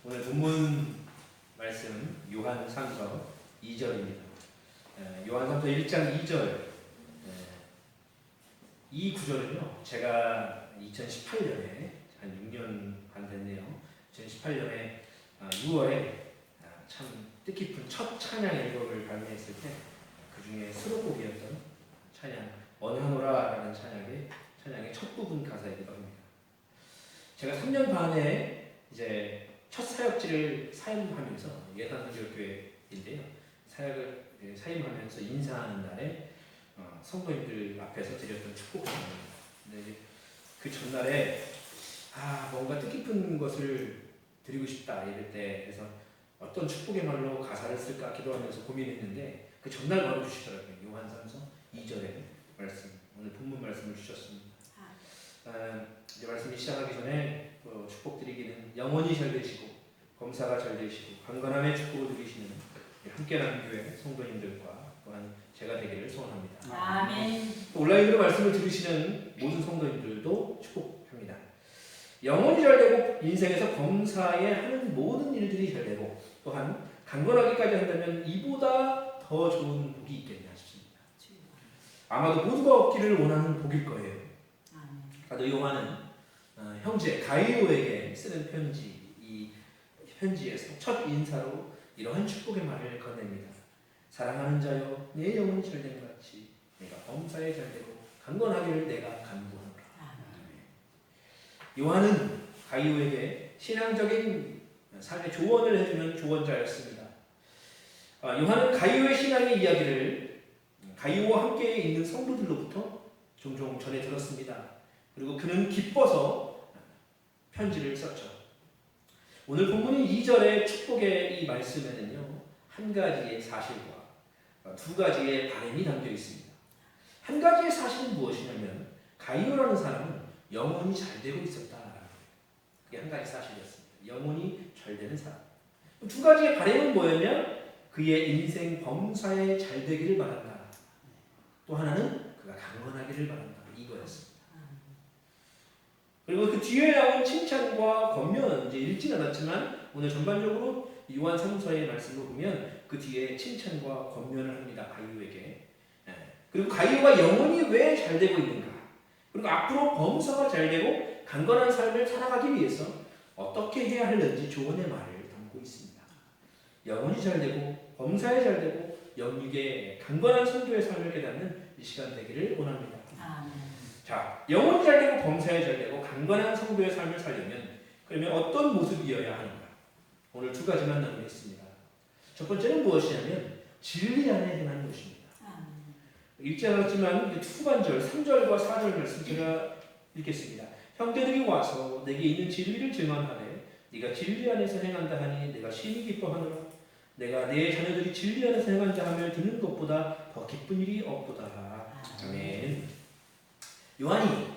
오늘 본문 말씀 요한 3서 2절입니다. 요한 3서 1장 2절. 이 구절은요, 제가 2018년에 한 6년 반 됐네요. 2018년에 6월에 참 뜻깊은 첫 찬양 앨범을 발매했을 때 그 중에 수록곡이었던 찬양 원하노라라는 찬양의 첫 부분 가사이기도 합니다. 제가 3년 반에 이제 첫 사역지를 사임하면서 예산선교교회인데요. 사역을 사임하면서 인사하는 날에 성도님들 앞에서 드렸던 축복입니다. 근데 그 전날에 뭔가 뜻깊은 것을 드리고 싶다 이럴 때 그래서 어떤 축복의 말로 가사를 쓸까 기도하면서 고민했는데 그 전날 바로 주시더라고요. 요한 3서 2절의 말씀, 오늘 본문 말씀을 주셨습니다. 이제 말씀이 시작하기 전에 축복드리기는 영원히 잘 되시고 검사가 잘 되시고 강건함의 축복을 누리시는 함께하는 교회 성도님들과 또한 제가 되기를 소원합니다. 아멘. 온라인으로 말씀을 들으시는 모든 성도님들도 축복합니다. 영혼이 잘 되고 인생에서 검사에 하는 모든 일들이 잘 되고 또한 강건하기까지 한다면 이보다 더 좋은 복이 있겠냐 싶습니다. 아마도 모두가 얻기를 원하는 복일 거예요. 사도 요한은 형제 가이오에게 쓰는 편지, 이 편지에서 첫 인사로 이러한 축복의 말을 건넵니다. 사랑하는 자여, 내 영혼이 잘된 같이 내가 범사에 잘되고 강건하기를 내가 간구하노라. 요한은 가이오에게 신앙적인 삶의 조언을 해주는 조언자였습니다. 요한은 가이오의 신앙의 이야기를 가이오와 함께 있는 성도들로부터 종종 전해 들었습니다. 그리고 그는 기뻐서 편지를 썼죠. 오늘 본문인 2절의 축복의 이 말씀에는요, 한 가지의 사실과 두 가지의 바람이 담겨 있습니다. 한 가지의 사실은 무엇이냐면 가이오라는 사람은 영혼이 잘 되고 있었다. 그게 한 가지 사실이었습니다. 영혼이 잘 되는 사람. 두 가지의 바람은 뭐였냐? 그의 인생 범사에 잘 되기를 바란다. 또 하나는 그가 강건하기를 바란다. 이거였습니다. 그리고 그 뒤에 나온 칭찬과 권면은 이제 읽진 않았지만 오늘 전반적으로 요한 3서의 말씀을 보면 그 뒤에 칭찬과 권면을 합니다. 가이오에게. 그리고 가이오가 영혼이 왜 잘 되고 있는가? 그리고 앞으로 범사가 잘 되고 강건한 삶을 살아가기 위해서 어떻게 해야 하는지 조언의 말을 담고 있습니다. 영혼이 잘 되고 범사에 잘 되고 영육의 강건한 성도의 삶을 깨닫는 이 시간 되기를 원합니다. 자, 영혼이 잘 되고 범사에 잘 되고 강건한 성도의 삶을 살려면 그러면 어떤 모습이어야 하는가? 오늘 두 가지만 나누겠습니다. 첫 번째는 무엇이냐면 진리 안에 행하는 것입니다. 읽지 않았지만 후반절 3절과 4절 말씀 제가 읽겠습니다. 형제들이 와서 내게 있는 진리를 증언하되 네가 진리 안에서 행한다 하니 내가 심히 기뻐하노라. 내가 내 자녀들이 진리 안에서 행한다 하며 듣는 것보다 더 기쁜 일이 없도다. 아멘. 요한이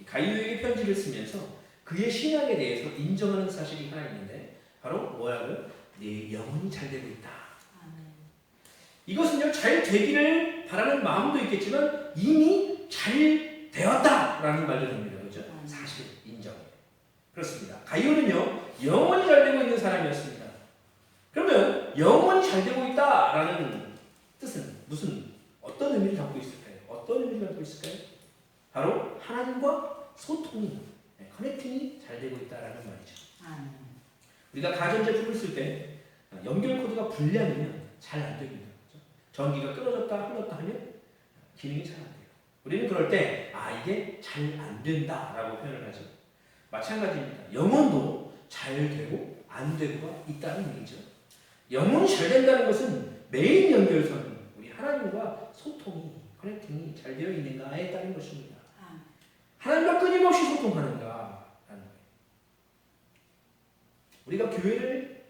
가이오에게 편지를 쓰면서 그의 신앙에 대해서 인정하는 사실이 하나 있는데 바로 뭐라고요? 네 영혼이 잘 되고 있다. 이것은요, 잘 되기를 바라는 마음도 있겠지만 이미 잘 되었다라는 말도 됩니다. 그렇죠? 사실, 인정. 그렇습니다. 가이오는요, 영혼이 잘 되고 있는 사람이었습니다. 그러면 영혼이 잘 되고 있다라는 뜻은 어떤 의미를 담고 있을까요? 어떤 의미를 담고 있을까요? 바로 하나님과 소통이, 커넥팅이 잘 되고 있다라는 말이죠. 우리가 가전제품을 쓸 때 연결 코드가 불량이면 잘 안 됩니다. 그렇죠? 전기가 끊어졌다 흘렀다 하면 기능이 잘 안 돼요. 우리는 그럴 때 이게 잘 안 된다라고 표현을 하죠. 마찬가지입니다. 영혼도 잘 되고 안 되고가 있다는 얘기죠. 영혼이 잘 된다는 것은 메인 연결선, 우리 하나님과 소통이, 커넥팅이 잘 되어 있는가에 따른 것입니다. 하나님과 끊임없이 소통하는가 라는 거예요. 우리가 교회를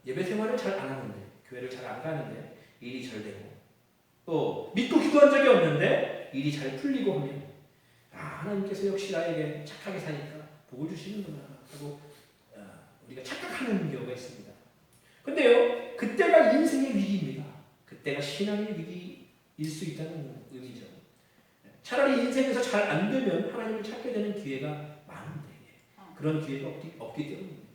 예배 생활을 잘 안 하는데, 교회를 잘 안 가는데 일이 잘 되고, 또 믿고 기도한 적이 없는데 일이 잘 풀리고 하면 하나님께서 역시 나에게 착하게 사니까 복을 주시는구나 하고 우리가 착각하는 경우가 있습니다. 근데요, 그때가 인생의 위기입니다. 그때가 신앙의 위기일 수 있다는 의미죠. 차라리 인생에서 잘 안 되면 하나님을 찾게 되는 기회가 많은데 그런 기회가 없기 때문입니다.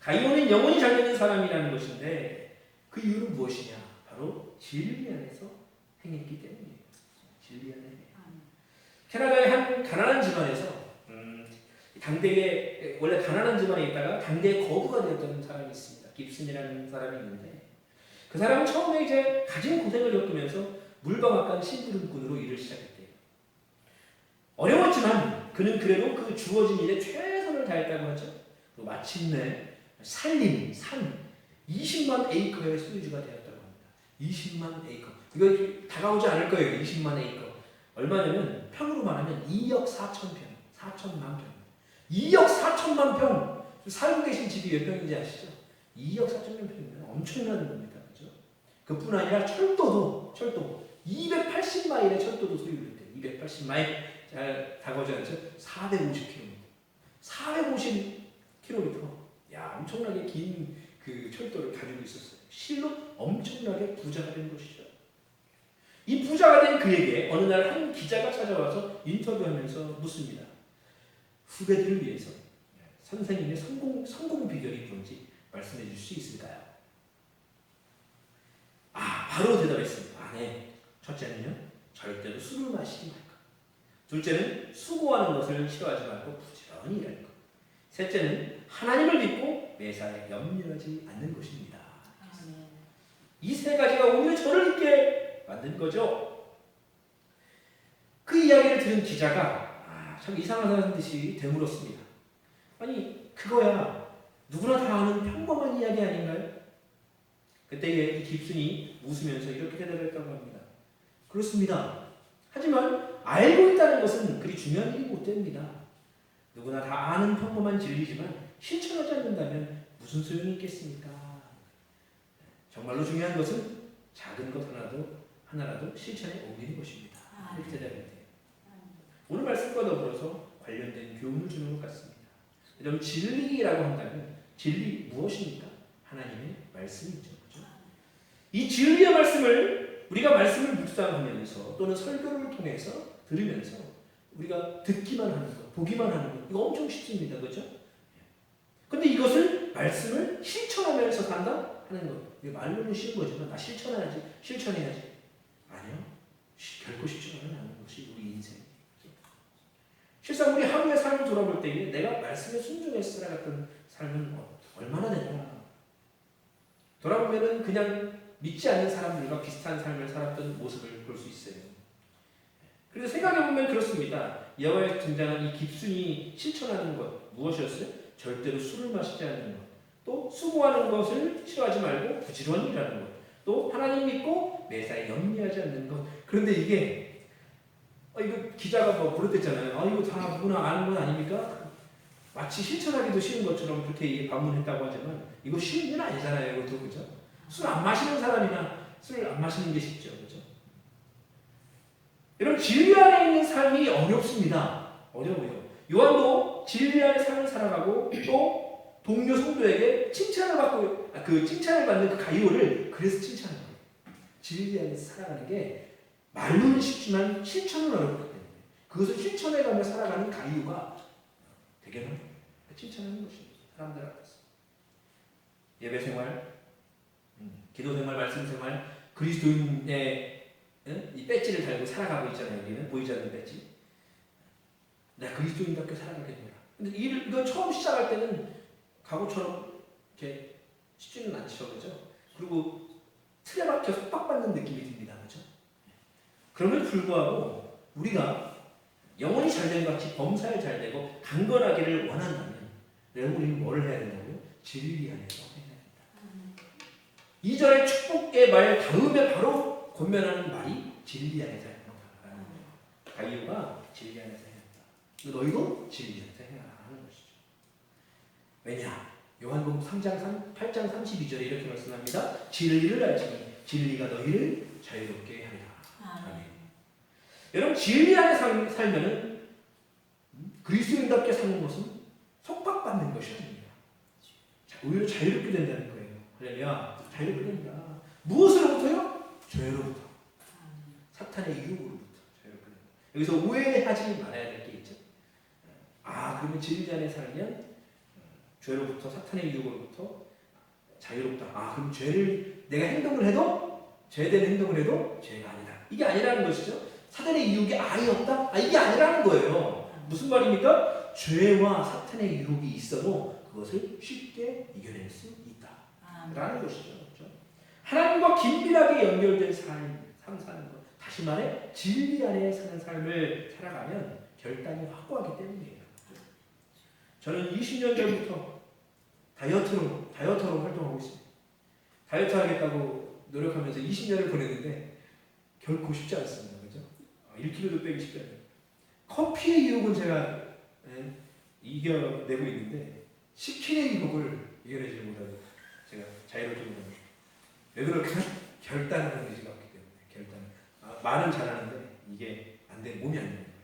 가이오는 영혼이 잘 되는 사람이라는 것인데 그 이유는 무엇이냐? 바로 진리 안에서 행했기 때문이에요. 진리 안에. 캐나다의 한 가난한 집안에서 당대에 원래 가난한 집안에 있다가 당대의 거부가 되었던 사람이 있습니다. 깁슨이라는 사람이 있는데 그 사람은 처음에 이제 가진 고생을 겪으면서 물방앗간 심부름꾼으로 일을 시작했대요. 어려웠지만 그는 그래도 그 주어진 일에 최선을 다했다고 하죠. 마침내 산림, 산 20만 에이커의 소유주가 되었다고 합니다. 20만 에이커. 이거 다가오지 않을 거예요. 20만 에이커. 얼마냐면 평으로 말하면 2억 4천 평, 4천만 평. 2억 4천만 평 살고 계신 집이 몇 평인지 아시죠? 2억 4천만 평이면 엄청난 겁니다. 그렇죠? 그뿐 아니라 철도 280마일의 철도도 소유를 했대요. 280마일 잘 다가오지 않죠? 450km. 450km. 야, 엄청나게 긴 그 철도를 가지고 있었어요. 실로 엄청나게 부자가 된 것이죠. 이 부자가 된 그에게 어느 날 한 기자가 찾아와서 인터뷰하면서 묻습니다. 후배들을 위해서 선생님의 성공 비결이 뭔지 말씀해 주실 수 있을까요? 바로 대답했습니다. 네. 첫째는요, 절대로 술을 마시지 말고. 둘째는 수고하는 것을 싫어하지 말고 부지런히 일할 것. 셋째는 하나님을 믿고 매사에 염려하지 않는 것입니다. 이 세 가지가 오히려 저를 잊게 만든 거죠. 그 이야기를 들은 기자가 참 이상한 듯이 되물었습니다. 아니 그거야 누구나 다 아는 평범한 이야기 아닌가요? 그때 이 깁슨이 웃으면서 이렇게 대답했다고 합니다. 그렇습니다. 하지만 알고 있다는 것은 그리 중요한 일이 못 됩니다. 누구나 다 아는 평범한 진리지만 실천하지 않는다면 무슨 소용이 있겠습니까? 정말로 중요한 것은 작은 것 하나라도 실천에 옮기는 것입니다. 이렇게 대답했대요. 오늘 말씀과 더불어서 관련된 교훈을 주는 것 같습니다. 여러분 진리라고 한다면 진리 무엇입니까? 하나님의 말씀이죠. 그렇죠? 이 진리의 말씀을 우리가 말씀을 묵상하면서 또는 설교를 통해서 들으면서 우리가 듣기만 하는 것, 보기만 하는 것 이거 엄청 쉽습니다. 그렇죠? 근데 이것을 말씀을 실천하면서 산다 하는 것. 이거 말로는 쉬운 거지만 나 실천해야지. 아니요. 결코 쉽지 않은 것이 우리 인생. 실상 우리 하루의 삶을 돌아볼 때에 내가 말씀에 순종해서 살아갔던 삶은 얼마나 되나. 돌아보면은 그냥 믿지 않는 사람들과 비슷한 삶을 살았던 모습을 볼 수 있어요. 그래서 생각해보면 그렇습니다. 여호와에서 등장한 이 깁슨이 실천하는 것 무엇이었어요? 절대로 술을 마시지 않는 것, 또 수고하는 것을 싫어하지 말고 부지런히 일하는 것, 또 하나님 믿고 매사에 염려하지 않는 것. 그런데 이게 이거 기자가 그랬댔잖아요. 이거 다 누구나 아는 건 아닙니까? 마치 실천하기도 쉬운 것처럼 그렇게 반문했다고 하지만 이거 쉬운 일은 아니잖아요. 이것도 그죠? 술 안 마시는 사람이나 술 안 마시는 게 쉽죠, 그죠? 여러분 진리 안에 있는 삶이 어렵습니다. 어려워요. 요한도 진리 안에 삶을 살아가고 또 동료 성도에게 칭찬을 받고 그 칭찬을 받는 그 가이오를 그래서 칭찬하는 거예요. 진리 안에서 살아가는 게 말로는 쉽지만 실천은 어렵기 때문에 그것을 실천해가며 살아가는 가이오가 되게는 칭찬하는 것입니다. 사람들 앞에서 예배 생활, 기도 생활, 말씀 생활, 그리스도인의 이 배지를 달고 살아가고 있잖아요. 여기는 보이지 않는 배지. 내가 그리스도인답게 살아가겠노라. 근데 이거 처음 시작할 때는 각오처럼 이렇게 쉽지는 않죠, 그죠? 그리고 틀에 박혀 속박받는 느낌이 듭니다, 그죠? 그럼에도 불구하고 우리가 영혼이 잘된 것 같이 범사에 잘되고 강건하기를 원한다면 여러분 우리는 뭐를 해야 된다고요? 진리 안에서 해야 된다. 2절의 축복의 말 다음에 바로 권면하는 말이 진리 안에서 해야 된다라는 거예요. 가이오가 진리 안에서 해야 된다. 너희도 진리 안에서 해야 하는 것이죠. 왜냐? 요한복음 8장 32절에 이렇게 말씀합니다. 진리를 알지니 진리가 너희를 자유롭게 하리라. 아멘. 여러분 진리 안에 살면은 그리스도인답게 사는 것은 속박받는 것이 아닙니다. 오히려 자유롭게 된다는 거예요. 할렐루야. 자유롭게 된다. 무엇으로부터요? 죄로부터. 사탄의 유혹으로부터 자유롭게 된다. 여기서 오해하지 말아야 될 게 있죠. 그러면 진리 안에 살면 죄로부터 사탄의 유혹으로부터 자유롭다. 아, 그럼 죄를 내가 행동을 해도 죄된 행동을 해도 죄가 아니다. 이게 아니라는 것이죠. 사탄의 유혹이 아예 없다? 아, 이게 아니라는 거예요. 무슨 말입니까? 죄와 사탄의 유혹이 있어도 그것을 쉽게 이겨낼 수 있다. 라는 것이죠. 그렇죠? 하나님과 긴밀하게 연결된 삶 사는 것. 다시 말해 진리 안에 사는 삶을 살아가면 결단이 확고하기 때문이에요. 저는 20년 전부터 다이어터로 활동하고 있습니다. 다이어트 하겠다고 노력하면서 20년을 보냈는데 결코 쉽지 않습니다. 그죠? 1kg도 빼기 쉽지 않아요. 커피의 유혹은 제가 이겨내고 있는데 10kg의 유혹을 이겨내지 못하고 제가 자유롭게 못합니다. 왜 그럴까? 결단하는 의지가 없기 때문에. 말은 잘하는데 이게 안 돼, 몸이 안 되는 거예요.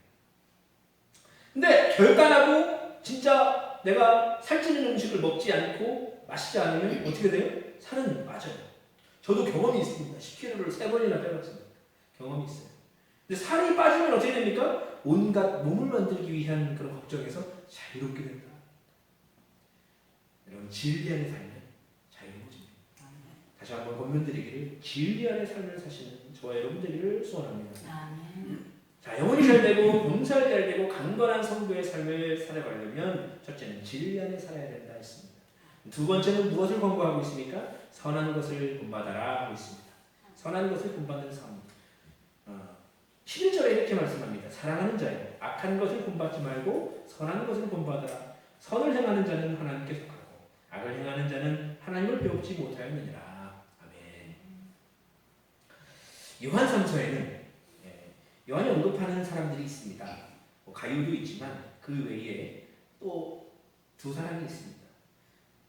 근데 결단하고 진짜 내가 살찌는 음식을 먹지 않고 마시지 않으면 어떻게 돼요? 살은 빠져요. 저도 경험이 있습니다. 10kg를 3번이나 빼봤습니다. 경험이 있어요. 근데 살이 빠지면 어떻게 됩니까? 온갖 몸을 만들기 위한 그런 걱정에서 자유롭게 된다. 여러분, 진리 안에 살면 자유로워집니다. 다시 한번 권면드리기를 진리 안에 삶을 사시는 저와 여러분 되기를 소원합니다. 자, 영혼이 잘 되고 봉사를 잘 되고 강건한 성도의 삶을 살아가려면 첫째는 진리 안에 살아야 된다 했습니다. 두 번째는 무엇을 권고하고 있습니까? 선한 것을 본받아라 하고 있습니다. 선한 것을 본받는 삶. 11절에 이렇게 말씀합니다. 사랑하는 자여, 악한 것을 본받지 말고 선한 것을 본받아라. 선을 행하는 자는 하나님께 속하고 악을 행하는 자는 하나님을 배우지 못하였느니라. 아멘. 요한 3서에는 요한이 언급하는 사람들이 있습니다. 가룟도 있지만 그 외에 또 두 사람이 있습니다.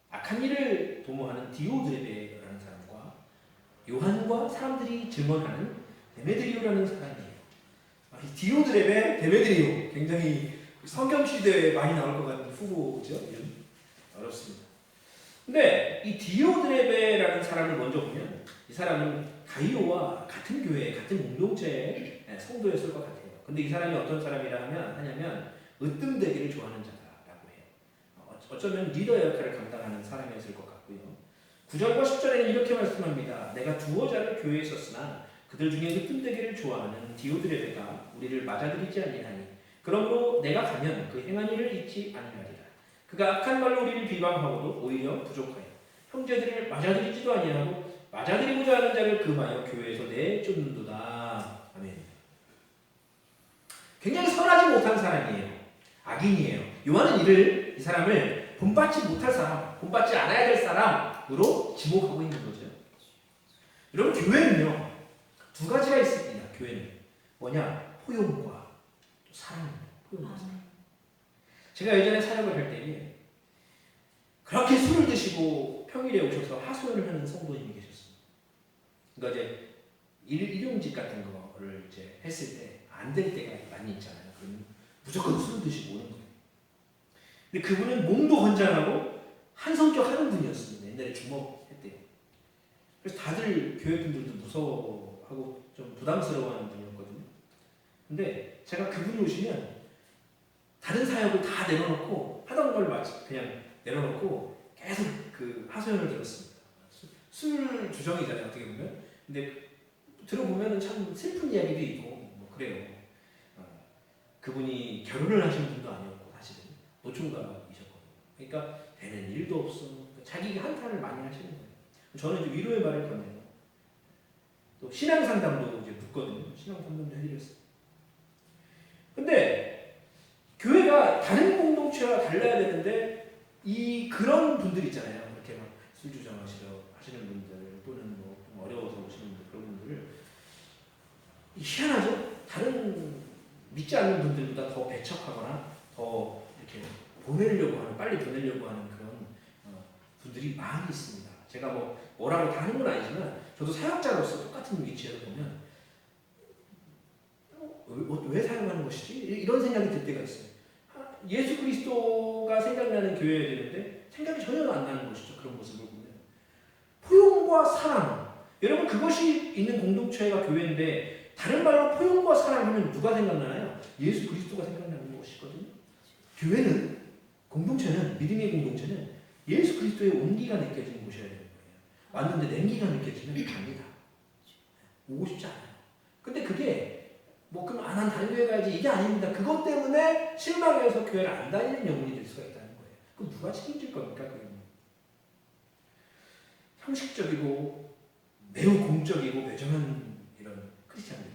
악한 일을 도모하는 디오드레베라는 사람과 요한과 사람들이 증언하는 데메드리오라는 사람이에요. 디오드레베, 데메드리오, 굉장히 성경 시대에 많이 나올 것 같은 후보죠. 어렵습니다. 근데 이 디오드레베라는 사람을 먼저 보면 이 사람은 가이오와 같은 교회, 같은 공동체의 성도였을 것 같아요. 근데 이 사람이 어떤 사람이라 하냐면 으뜸되기를 좋아하는 자라고 해요. 어쩌면 리더 역할을 감당하는 사람이었을 것 같고요. 9절과 10절에는 이렇게 말씀합니다. 내가 두어 자를 교회에 있었으나 그들 중에 으뜸되기를 좋아하는 디오드레베가 우리를 맞아들이지 아니하니 그러므로 내가 가면 그 행한 일을 잊지 아니하리라. 그가 악한 말로 우리를 비방하고도 오히려 부족하여 형제들을 맞아들이지도 아니하고 맞아들이고자 하는 자를 금하여 교회에서 내쫓는도다. 아멘. 굉장히 선하지 못한 사람이에요. 악인이에요. 요한은 이 사람을 본받지 못할 사람, 본받지 않아야 될 사람으로 지목하고 있는 거죠. 여러분, 교회는요 두 가지가 있습니다. 교회는 뭐냐? 포용과 사랑입니다. 포용과 사랑. 제가 예전에 사역을 할 때에 그렇게 술을 드시고 평일에 오셔서 하소연을 하는 성도님이 계셨습니다. 그러니까 이제 일용직 같은 거를 이제 했을 때 안 될 때가 많이 있잖아요. 그러면 무조건 술을 드시고 오는 거예요. 근데 그분은 몸도 건장하고 한 성격 하는 분이었습니다. 옛날에 주먹했대요. 그래서 다들 교회 분들도 무서워하고 좀 부담스러워하는 분이었거든요. 근데 제가 그분이 오시면 다른 사역을 다 내려놓고 하던 걸 마치 그냥 내려놓고 계속 그 하소연을 들었습니다. 술 주정이잖아요, 어떻게 보면. 근데 들어보면 참 슬픈 이야기도 있고 뭐 그래요. 그분이 결혼을 하신 분도 아니었고 사실은 노총각이셨거든요. 그러니까 되는 일도 없어. 자기가 한탄을 많이 하시는 거예요. 저는 이제 위로의 말을 건네요. 또 신앙 상담도 이제 묻거든요. 신앙 상담도 해드렸어요. 근데 교회가 다른 공동체와 달라야 되는데 그런 분들 있잖아요. 이렇게 막 술주정 하시는 분들 또는 뭐 어려워서 오시는 분들, 그런 분들을 희한하죠? 다른 믿지 않는 분들보다 더 배척하거나 더 이렇게 빨리 보내려고 하는 그런 분들이 많이 있습니다. 제가 뭐라고 다 하는 건 아니지만 저도 사역자로서 똑같은 위치에서 보면 왜 사용하는 것이지? 이런 생각이 들 때가 있어요. 예수 그리스도가 생각나는 교회여야 되는데 생각이 전혀 안 나는 것이죠. 그런 모습을 보면. 포용과 사랑. 여러분, 그것이 있는 공동체가 교회인데 다른 말로 포용과 사랑하면 누가 생각나나요? 예수 그리스도가 생각나는 것이거든요. 교회는, 공동체는, 믿음의 공동체는 그리스도의 온기가 느껴지는 곳이어야 되는 거예요. 왔는데 냉기가 느껴지면 갑니다. 오고 싶지 않아요. 근데 그게 뭐 그럼 난 다른 교회 가야지 이게 아닙니다. 그것 때문에 실망해서 교회를 안 다니는 영혼이 될 수가 있다는 거예요. 그럼 누가 책임질 겁니까? 그 영혼. 형식적이고 매우 공적이고 배정한 이런 크리스찬들이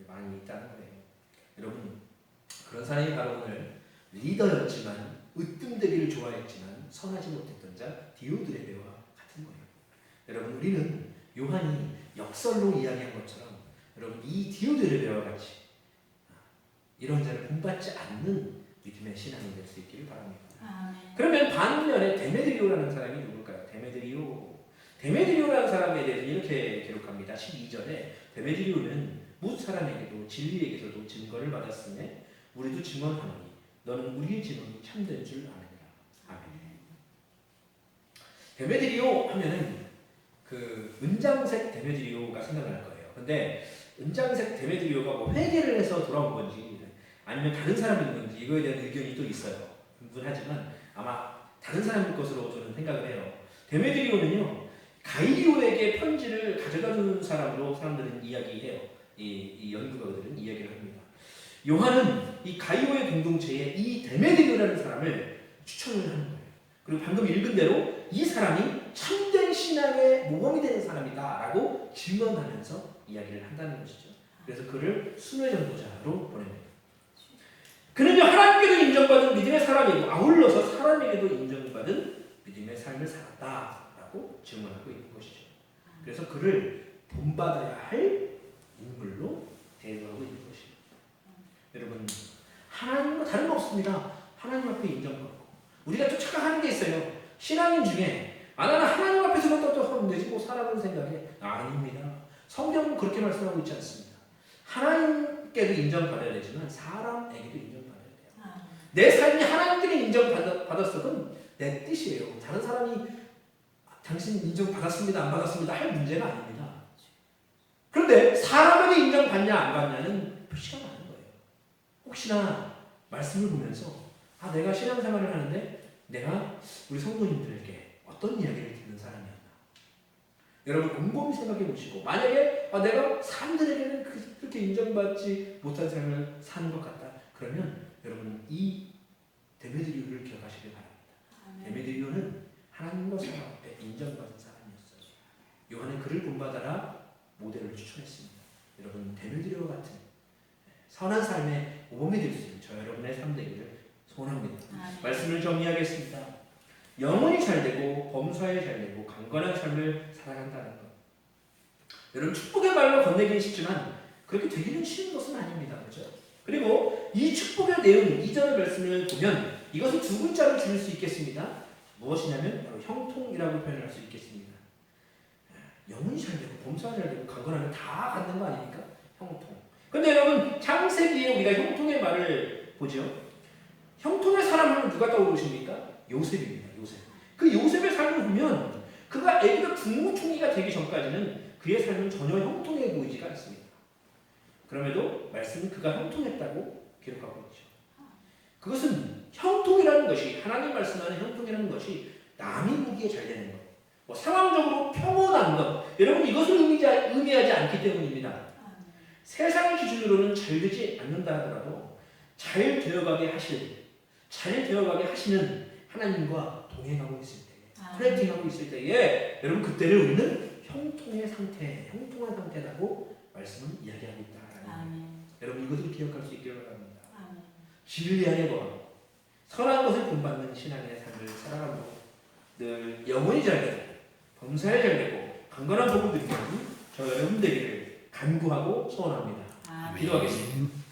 많이 있다는 거예요. 여러분, 그런 사람이 바로 오늘 리더였지만 으뜸되기를 좋아했지만 선하지 못했던 자 디오드레베와 같은 거예요. 여러분, 우리는 요한이 역설로 이야기한 것처럼 여러분 이 디오드레베와 같이 이런 자를 본받지 않는 믿음의 신앙이 될 수 있기를 바랍니다. 그러면 반면에 데메드리오라는 사람이 누굴까요? 데메드리오라는 사람에 대해서 이렇게 기록합니다. 12절에 데메드리오는 무슨 사람에게도 진리에게서도 증거를 받았으며 우리도 증언하노니 너는 우리의 증언이 참된 줄 아느니라. 아멘. 데메드리오 하면은 그 은장색 데메드리오가 생각날 거예요. 근데 은장색 데메드리오가 뭐 회개를 해서 돌아온 건지 아니면 다른 사람인 건지 이거에 대한 의견이 또 있어요. 분분하지만 아마 다른 사람일 것으로 저는 생각을 해요. 데메드리오는요, 가이오에게 편지를 가져다주는 사람으로 사람들은 이야기해요. 이 연구가들은 이야기를 합니다. 요한은 이 가이오의 공동체에 이 데메드리오라는 사람을 추천을 하는 거예요. 그리고 방금 읽은 대로 이 사람이 참된 신앙의 모범이 되는 사람이다라고 증언하면서 이야기를 한다는 것이죠. 그래서 그를 순회 전도자로 보냅니다. 그는요, 하나님께도 인정받은 믿음의 사람이고 아울러서 사람에게도 인정받은 믿음의 삶을 살았다라고 증언하고 있는 것이죠. 그래서 그를 본받아야 할 인물로 대우하고 있는 것입니다. 여러분, 하나님과 다른 거 없습니다. 하나님 앞에 인정받고 우리가 또 착각하는 게 있어요. 신앙인 중에 나는 하나님 앞에서만 또 하면 되지 뭐 살아가는 생각에 아닙니다. 성경은 그렇게 말씀하고 있지 않습니다. 하나님께도 인정받아야 되지만 사람에게도 인정받아야 돼요. 내 삶이 하나님께 인정받았어도 내 뜻이에요. 다른 사람이 당신 인정받았습니다 안 받았습니다 할 문제가 아닙니다. 그런데 사람에게 인정받냐 안 받냐는 표시가 많은 거예요. 혹시나 말씀을 보면서 내가 신앙생활을 하는데 내가 우리 성도님들에게 어떤 이야기를 듣는 사람이었나. 여러분 곰곰이 생각해 보시고 만약에 내가 사람들에게는 그렇게 인정받지 못한 삶을 사는 것 같다. 그러면 여러분 이 데메드리오를 기억하시길 바랍니다. 데메드리오는 하나님과 사람 앞에 인정받은 사람이었어요. 요한은 그를 본받아라 모델을 추천했습니다. 여러분 데메드리오 같은 선한 삶의 모범이 될 수 있는 저 여러분의 삶 되기를 소원합니다. 말씀을 정리하겠습니다. 영혼이 잘되고 범사에 잘되고 강건한 삶을 살아간다는 것. 여러분 축복의 말로 건네기는 쉽지만 그렇게 되기는 쉬운 것은 아닙니다. 그렇죠? 그리고 이 축복의 내용 2절의 말씀을 보면 이것을 두 글자로 줄일 수 있겠습니다. 무엇이냐면 바로 형통이라고 표현할 수 있겠습니다. 영혼이 잘되고 범사가 잘되고 강건하면 다 갖는 거 아닙니까? 형통. 근데 여러분 창세기에 우리가 형통의 말을 보죠. 형통의 사람 하면 누가 떠오르십니까? 요셉입니다. 요셉. 그 요셉의 삶을 보면 그가 애기가 국무총리가 되기 전까지는 그의 삶은 전혀 형통해 보이지가 않습니다. 그럼에도 말씀은 그가 형통했다고 기록하고 있죠. 그것은 형통이라는 것이 하나님 말씀하는 형통이라는 것이 남이 보기에 잘 되는 것, 뭐 상황적으로 평온한 것, 여러분 이것을 의미하지 않기 때문입니다. 세상의 기준으로는 잘 되지 않는다 하더라도 잘 되어가게 하시는 하나님과 동행하고 있을 때, 프레팅하고 있을 때에 여러분 그때를 우리는 형통한 상태라고 말씀은 이야기하고 있다라는 거예요. 여러분 이것을 기억할 수 있기를 바랍니다. 진리 안에 거하고 선한 것을 본받는 신앙의 삶을 살아가므로 늘 영혼이 잘되고 범사에 잘되고 강건한 복을 누리는 저 여러분 되기를 간구하고 소원합니다. 기도하겠습니다.